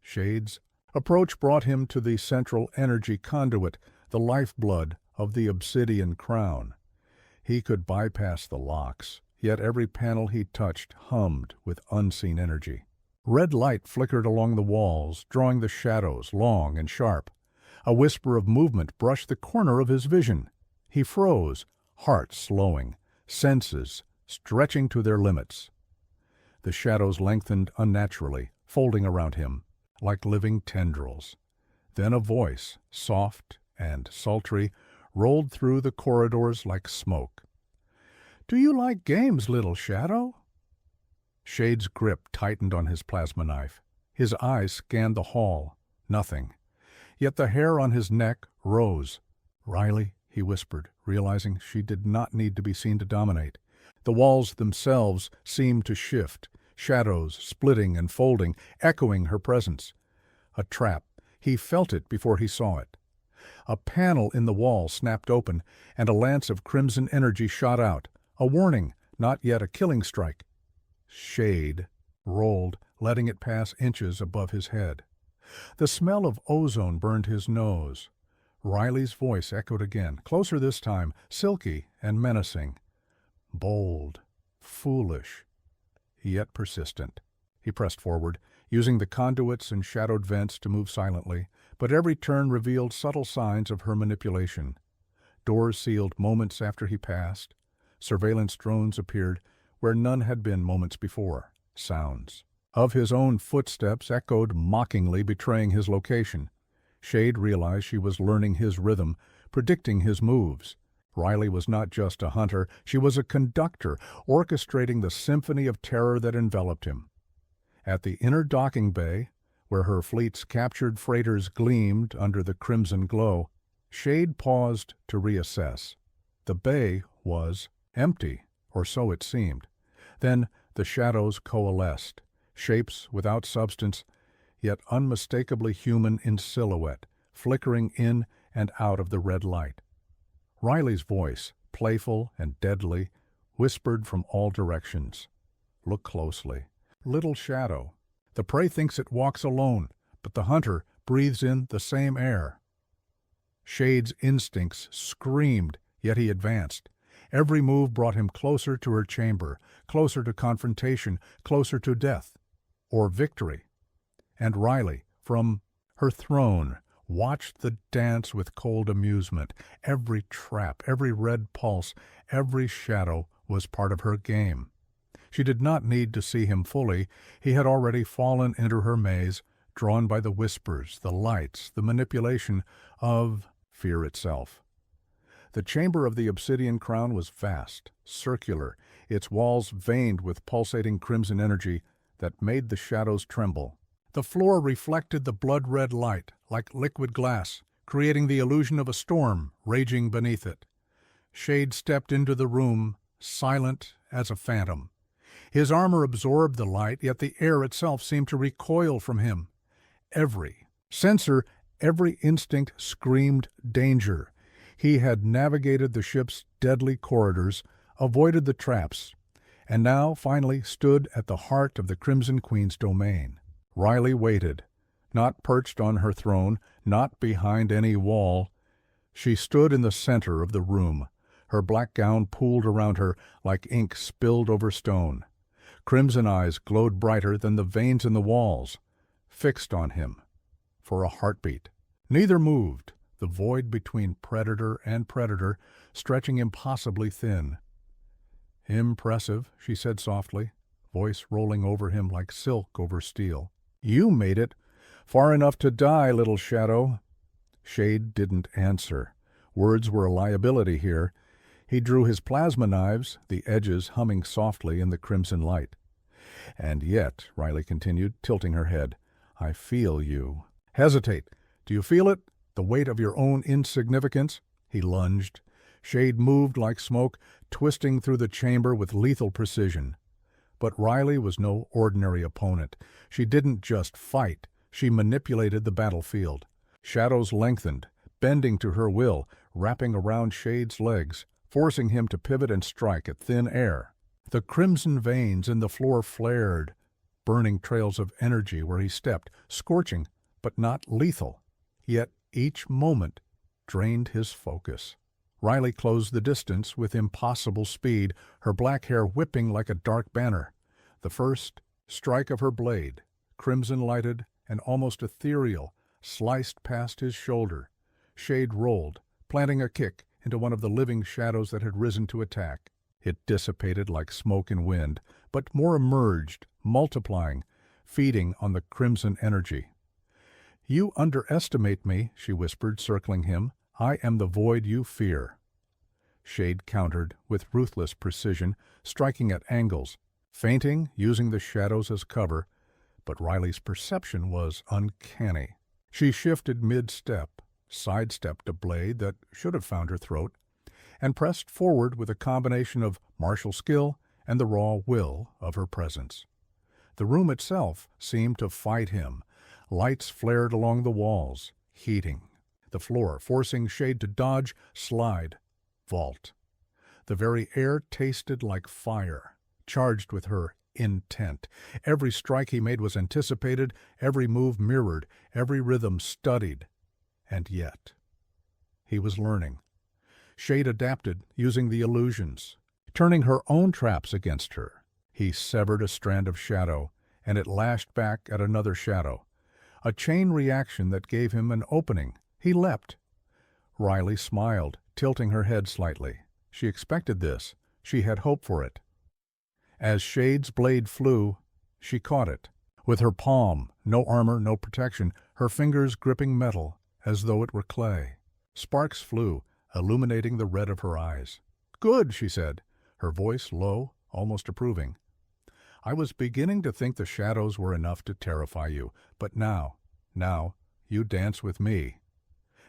Shade's approach brought him to the central energy conduit, the lifeblood of the Obsidian Crown. He could bypass the locks, yet every panel he touched hummed with unseen energy. Red light flickered along the walls, drawing the shadows long and sharp. A whisper of movement brushed the corner of his vision. He froze, heart slowing, senses stretching to their limits. The shadows lengthened unnaturally, folding around him, like living tendrils. Then a voice, soft and sultry, rolled through the corridors like smoke. "Do you like games, little shadow?" Shade's grip tightened on his plasma knife. His eyes scanned the hall. Nothing. Yet the hair on his neck rose. "Riley," he whispered, realizing she did not need to be seen to dominate. The walls themselves seemed to shift, shadows splitting and folding, echoing her presence. A trap. He felt it before he saw it. A panel in the wall snapped open, and a lance of crimson energy shot out. A warning, not yet a killing strike. Shade rolled, letting it pass inches above his head. The smell of ozone burned his nose. Riley's voice echoed again, closer this time, silky and menacing. Bold, foolish, yet persistent. He pressed forward, using the conduits and shadowed vents to move silently, but every turn revealed subtle signs of her manipulation. Doors sealed moments after he passed. Surveillance drones appeared where none had been moments before. Sounds of his own footsteps echoed mockingly, betraying his location. Shade realized she was learning his rhythm, predicting his moves. Riley was not just a hunter, she was a conductor, orchestrating the symphony of terror that enveloped him. At the inner docking bay, where her fleet's captured freighters gleamed under the crimson glow, Shade paused to reassess. The bay was empty, or so it seemed. Then the shadows coalesced, shapes without substance, yet unmistakably human in silhouette, flickering in and out of the red light. Riley's voice, playful and deadly, whispered from all directions. "Look closely. Little shadow. The prey thinks it walks alone, but the hunter breathes in the same air." Shade's instincts screamed, yet he advanced. Every move brought him closer to her chamber, closer to confrontation, closer to death, or victory. And Riley, from her throne, watched the dance with cold amusement. Every trap, every red pulse, every shadow was part of her game. She did not need to see him fully. He had already fallen into her maze, drawn by the whispers, the lights, the manipulation of fear itself. The chamber of the Obsidian Crown was vast, circular, its walls veined with pulsating crimson energy that made the shadows tremble. The floor reflected the blood-red light, like liquid glass, creating the illusion of a storm raging beneath it. Shade stepped into the room, silent as a phantom. His armor absorbed the light, yet the air itself seemed to recoil from him. Every sensor, every instinct screamed danger. He had navigated the ship's deadly corridors, avoided the traps, and now finally stood at the heart of the Crimson Queen's domain. Riley waited, not perched on her throne, not behind any wall. She stood in the center of the room, her black gown pooled around her like ink spilled over stone. Crimson eyes glowed brighter than the veins in the walls, fixed on him for a heartbeat. Neither moved, the void between predator and predator stretching impossibly thin. "Impressive," she said softly, voice rolling over him like silk over steel. "You made it. Far enough to die, little shadow." Shade didn't answer. Words were a liability here. He drew his plasma knives, the edges humming softly in the crimson light. "And yet," Riley continued, tilting her head, "I feel you." "Hesitate. Do you feel it? The weight of your own insignificance?" He lunged. Shade moved like smoke, twisting through the chamber with lethal precision. But Riley was no ordinary opponent. She didn't just fight. She manipulated the battlefield. Shadows lengthened, bending to her will, wrapping around Shade's legs, forcing him to pivot and strike at thin air. The crimson veins in the floor flared, burning trails of energy where he stepped, scorching, but not lethal. Yet each moment drained his focus. Riley closed the distance with impossible speed, her black hair whipping like a dark banner. The first strike of her blade, crimson-lighted and almost ethereal, sliced past his shoulder. Shade rolled, planting a kick into one of the living shadows that had risen to attack. It dissipated like smoke and wind, but more emerged, multiplying, feeding on the crimson energy. "You underestimate me," she whispered, circling him. "I am the void you fear." Shade countered with ruthless precision, striking at angles, feinting, using the shadows as cover, but Riley's perception was uncanny. She shifted mid-step, sidestepped a blade that should have found her throat, and pressed forward with a combination of martial skill and the raw will of her presence. The room itself seemed to fight him. Lights flared along the walls, heating the floor, forcing Shade to dodge, slide, vault. The very air tasted like fire, charged with her intent. Every strike he made was anticipated, every move mirrored, every rhythm studied. And yet, he was learning. Shade adapted, using the illusions, turning her own traps against her. He severed a strand of shadow, and it lashed back at another shadow. A chain reaction that gave him an opening. He leapt. Riley smiled, tilting her head slightly. She expected this. She had hoped for it. As Shade's blade flew, she caught it. With her palm, no armor, no protection, her fingers gripping metal as though it were clay. Sparks flew, illuminating the red of her eyes. "Good," she said, her voice low, almost approving. "I was beginning to think the shadows were enough to terrify you, but now, you dance with me."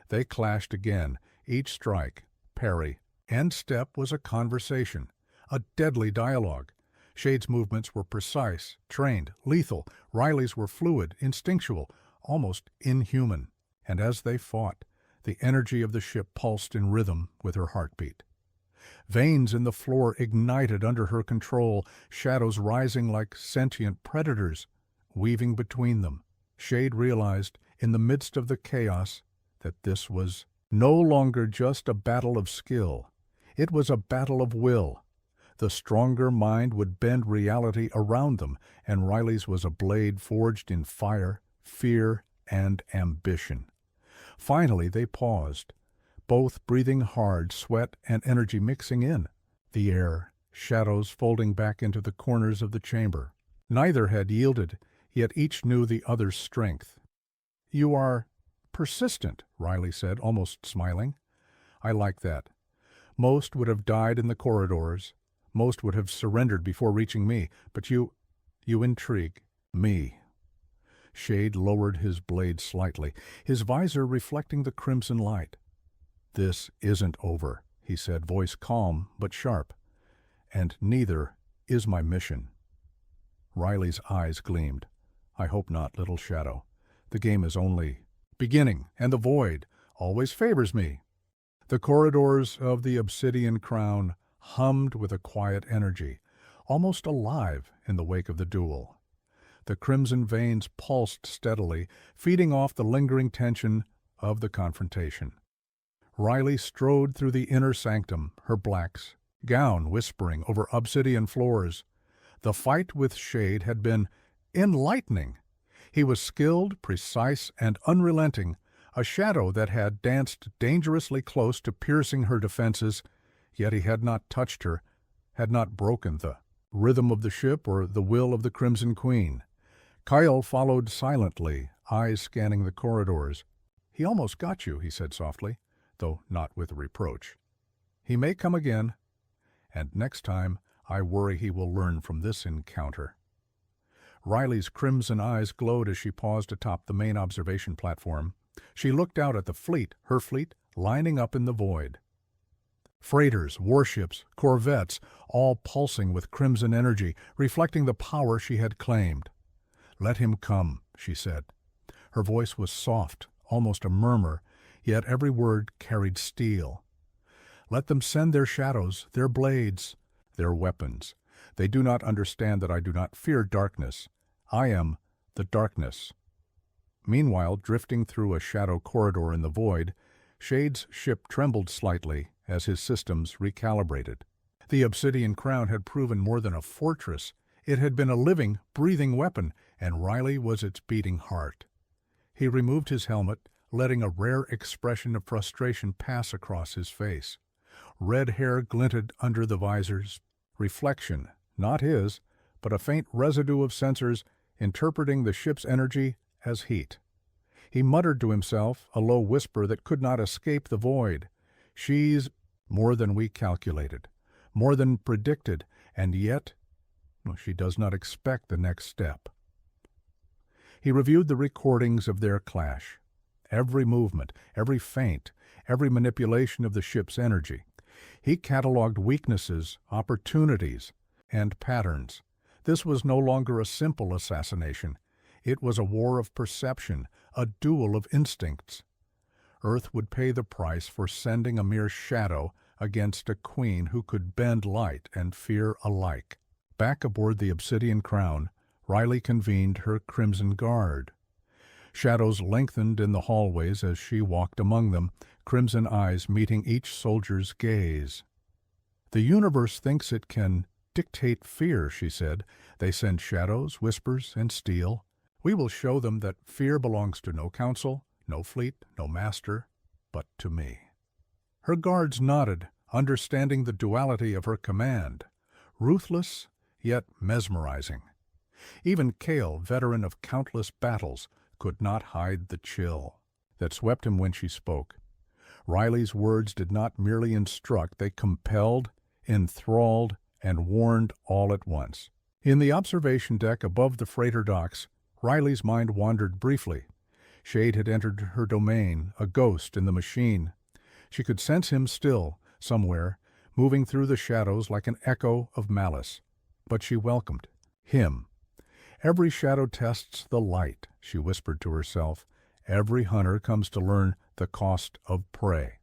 They clashed again, each strike, parry, and step was a conversation, a deadly dialogue. Shade's movements were precise, trained, lethal. Riley's were fluid, instinctual, almost inhuman. And as they fought, the energy of the ship pulsed in rhythm with her heartbeat. Veins in the floor ignited under her control, shadows rising like sentient predators, weaving between them. Shade realized, in the midst of the chaos, that this was no longer just a battle of skill. It was a battle of will. The stronger mind would bend reality around them, and Riley's was a blade forged in fire, fear, and ambition. Finally they paused, both breathing hard, sweat and energy mixing in. The air, shadows folding back into the corners of the chamber. Neither had yielded, yet each knew the other's strength. "You are persistent," Riley said, almost smiling. "I like that. Most would have died in the corridors. Most would have surrendered before reaching me, but you intrigue me." Shade lowered his blade slightly, his visor reflecting the crimson light. "This isn't over," he said, voice calm but sharp. "And neither is my mission." Riley's eyes gleamed. "I hope not, little shadow. The game is only beginning, and the void always favors me." The corridors of the Obsidian Crown hummed with a quiet energy, almost alive in the wake of the duel. The crimson veins pulsed steadily, feeding off the lingering tension of the confrontation. Riley strode through the inner sanctum, her blacks, gown whispering over obsidian floors. The fight with Shade had been enlightening. He was skilled, precise, and unrelenting, a shadow that had danced dangerously close to piercing her defenses, yet he had not touched her, had not broken the rhythm of the ship or the will of the Crimson Queen. Kyle followed silently, eyes scanning the corridors. "He almost got you," he said softly, though not with reproach. "He may come again, and next time I worry he will learn from this encounter." Riley's crimson eyes glowed as she paused atop the main observation platform. She looked out at the fleet, her fleet, lining up in the void. Freighters, warships, corvettes, all pulsing with crimson energy, reflecting the power she had claimed. "Let him come," she said. Her voice was soft, almost a murmur, yet every word carried steel. "Let them send their shadows, their blades, their weapons. They do not understand that I do not fear darkness. I am the darkness." Meanwhile, drifting through a shadow corridor in the void, Shade's ship trembled slightly as his systems recalibrated. The Obsidian Crown had proven more than a fortress. It had been a living, breathing weapon, and Riley was its beating heart. He removed his helmet, letting a rare expression of frustration pass across his face. Red hair glinted under the visor's reflection, not his, but a faint residue of sensors interpreting the ship's energy as heat. He muttered to himself, a low whisper that could not escape the void. "She's more than we calculated, more than predicted, and yet she does not expect the next step." He reviewed the recordings of their clash. Every movement, every feint, every manipulation of the ship's energy. He cataloged weaknesses, opportunities, and patterns. This was no longer a simple assassination. It was a war of perception, a duel of instincts. Earth would pay the price for sending a mere shadow against a queen who could bend light and fear alike. Back aboard the Obsidian Crown, Riley convened her Crimson Guard. Shadows lengthened in the hallways as she walked among them, crimson eyes meeting each soldier's gaze. "The universe thinks it can dictate fear," she said. "They send shadows, whispers, and steel. We will show them that fear belongs to no council, no fleet, no master, but to me." Her guards nodded, understanding the duality of her command, ruthless yet mesmerizing. Even Cale, veteran of countless battles, could not hide the chill that swept him when she spoke. Riley's words did not merely instruct, they compelled, enthralled, and warned all at once. In the observation deck above the freighter docks, Riley's mind wandered briefly. Shade had entered her domain, a ghost in the machine. She could sense him still, somewhere, moving through the shadows like an echo of malice. But she welcomed him. "Every shadow tests the light," she whispered to herself. "Every hunter comes to learn the cost of prey."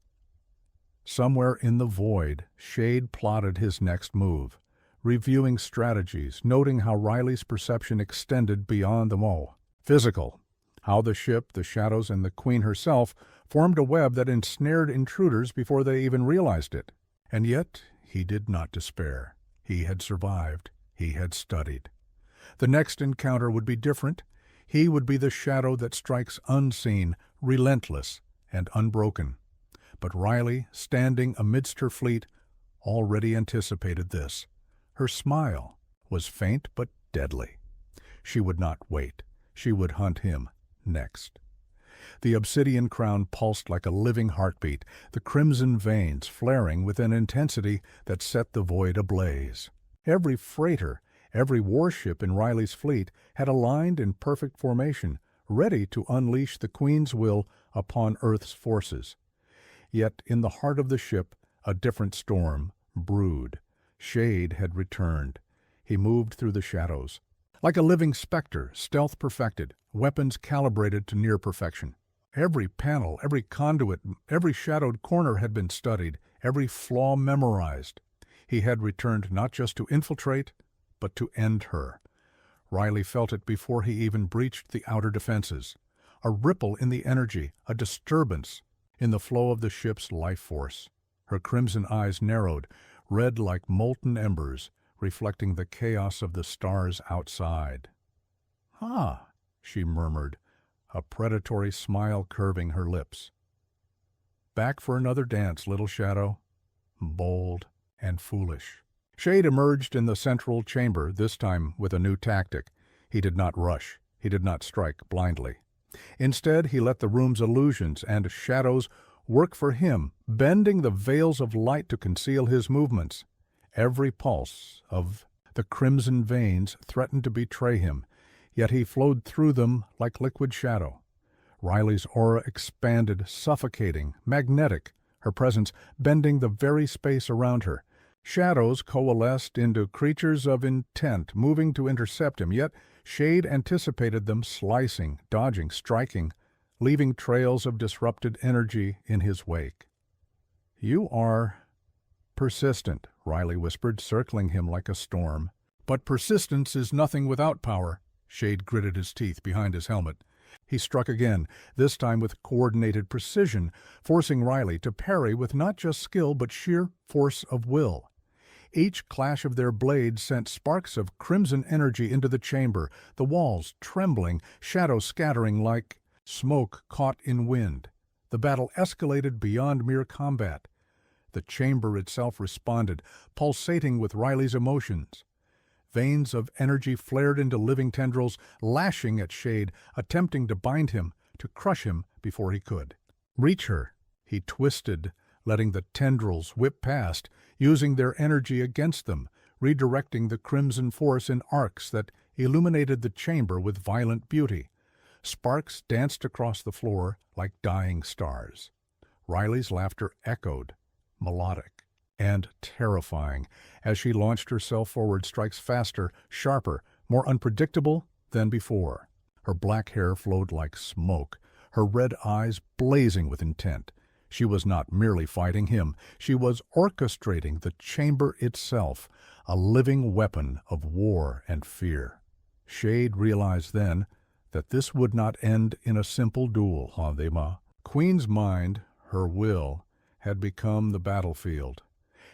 Somewhere in the void, Shade plotted his next move, reviewing strategies, noting how Riley's perception extended beyond the physical, how the ship, the shadows, and the queen herself formed a web that ensnared intruders before they even realized it. And yet he did not despair. He had survived. He had studied. The next encounter would be different. He would be the shadow that strikes unseen, relentless, and unbroken. But Riley, standing amidst her fleet, already anticipated this. Her smile was faint but deadly. She would not wait. She would hunt him next. The Obsidian Crown pulsed like a living heartbeat, the crimson veins flaring with an intensity that set the void ablaze. Every freighter, every warship in Riley's fleet had aligned in perfect formation, ready to unleash the Queen's will upon Earth's forces. Yet in the heart of the ship, a different storm brewed. Shade had returned. He moved through the shadows. Like a living specter, stealth perfected, weapons calibrated to near perfection. Every panel, every conduit, every shadowed corner had been studied, every flaw memorized. He had returned not just to infiltrate, but to end her. Riley felt it before he even breached the outer defenses. A ripple in the energy, a disturbance in the flow of the ship's life force. Her crimson eyes narrowed, red like molten embers, reflecting the chaos of the stars outside. "Ah," she murmured, a predatory smile curving her lips. "Back for another dance, little shadow?" Bold and foolish. Shade emerged in the central chamber, this time with a new tactic. He did not rush. He did not strike blindly. Instead, he let the room's illusions and shadows work for him, bending the veils of light to conceal his movements. Every pulse of the crimson veins threatened to betray him, yet he flowed through them like liquid shadow. Riley's aura expanded, suffocating, magnetic, her presence bending the very space around her. Shadows coalesced into creatures of intent, moving to intercept him, yet Shade anticipated them, slicing, dodging, striking, leaving trails of disrupted energy in his wake. "You are persistent," Riley whispered, circling him like a storm. "But persistence is nothing without power." Shade gritted his teeth behind his helmet. He struck again, this time with coordinated precision, forcing Riley to parry with not just skill but sheer force of will. Each clash of their blades sent sparks of crimson energy into the chamber, the walls trembling, shadows scattering like smoke caught in wind. The battle escalated beyond mere combat. The chamber itself responded, pulsating with Riley's emotions. Veins of energy flared into living tendrils, lashing at Shade, attempting to bind him, to crush him before he could reach her. He twisted, letting the tendrils whip past, using their energy against them, redirecting the crimson force in arcs that illuminated the chamber with violent beauty. Sparks danced across the floor like dying stars. Riley's laughter echoed, melodic and terrifying, as she launched herself forward, strikes faster, sharper, more unpredictable than before. Her black hair flowed like smoke, her red eyes blazing with intent. She was not merely fighting him, she was orchestrating the chamber itself, a living weapon of war and fear. Shade realized then that this would not end in a simple duel, Hadema. Queen's mind, her will, had become the battlefield.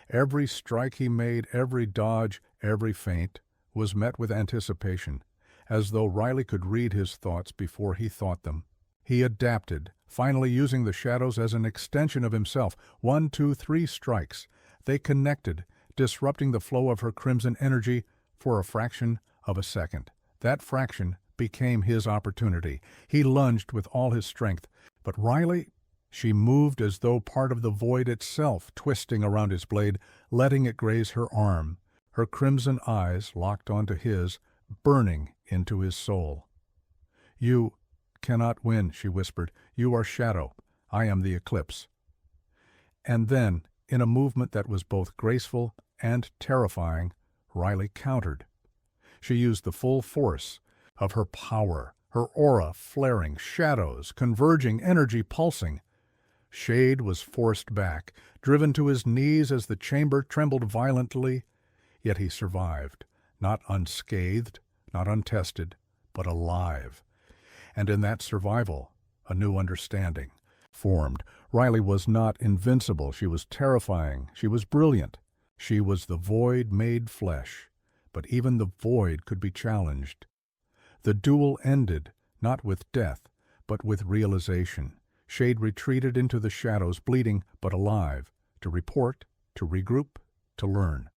Every strike he made, every dodge, every feint, was met with anticipation, as though Riley could read his thoughts before he thought them. He adapted, finally using the shadows as an extension of himself. 1, 2, 3 strikes. They connected, disrupting the flow of her crimson energy for a fraction of a second. That fraction became his opportunity. He lunged with all his strength, but Riley, she moved as though part of the void itself, twisting around his blade, letting it graze her arm. Her crimson eyes locked onto his, burning into his soul. "You cannot win," she whispered. "You are shadow. I am the eclipse." And then, in a movement that was both graceful and terrifying, Riley countered. She used the full force of her power, her aura flaring, shadows converging, energy pulsing. Shade was forced back, driven to his knees as the chamber trembled violently, yet he survived, not unscathed, not untested, but alive. And in that survival, a new understanding formed. Riley was not invincible. She was terrifying. She was brilliant. She was the void made flesh. But even the void could be challenged. The duel ended, not with death, but with realization. Shade retreated into the shadows, bleeding but alive, to report, to regroup, to learn.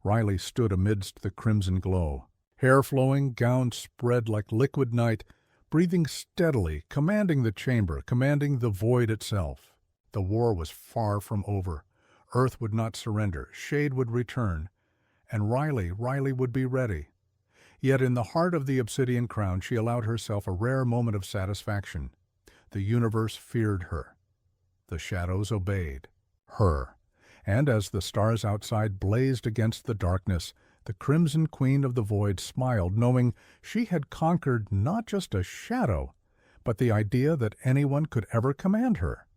Riley stood amidst the crimson glow. Hair flowing, gown spread like liquid night, breathing steadily, commanding the chamber, commanding the void itself. The war was far from over. Earth would not surrender. Shade would return. And Riley would be ready. Yet in the heart of the Obsidian Crown, she allowed herself a rare moment of satisfaction. The universe feared her. The shadows obeyed her. And as the stars outside blazed against the darkness, the Crimson Queen of the Void smiled, knowing she had conquered not just a shadow, but the idea that anyone could ever command her.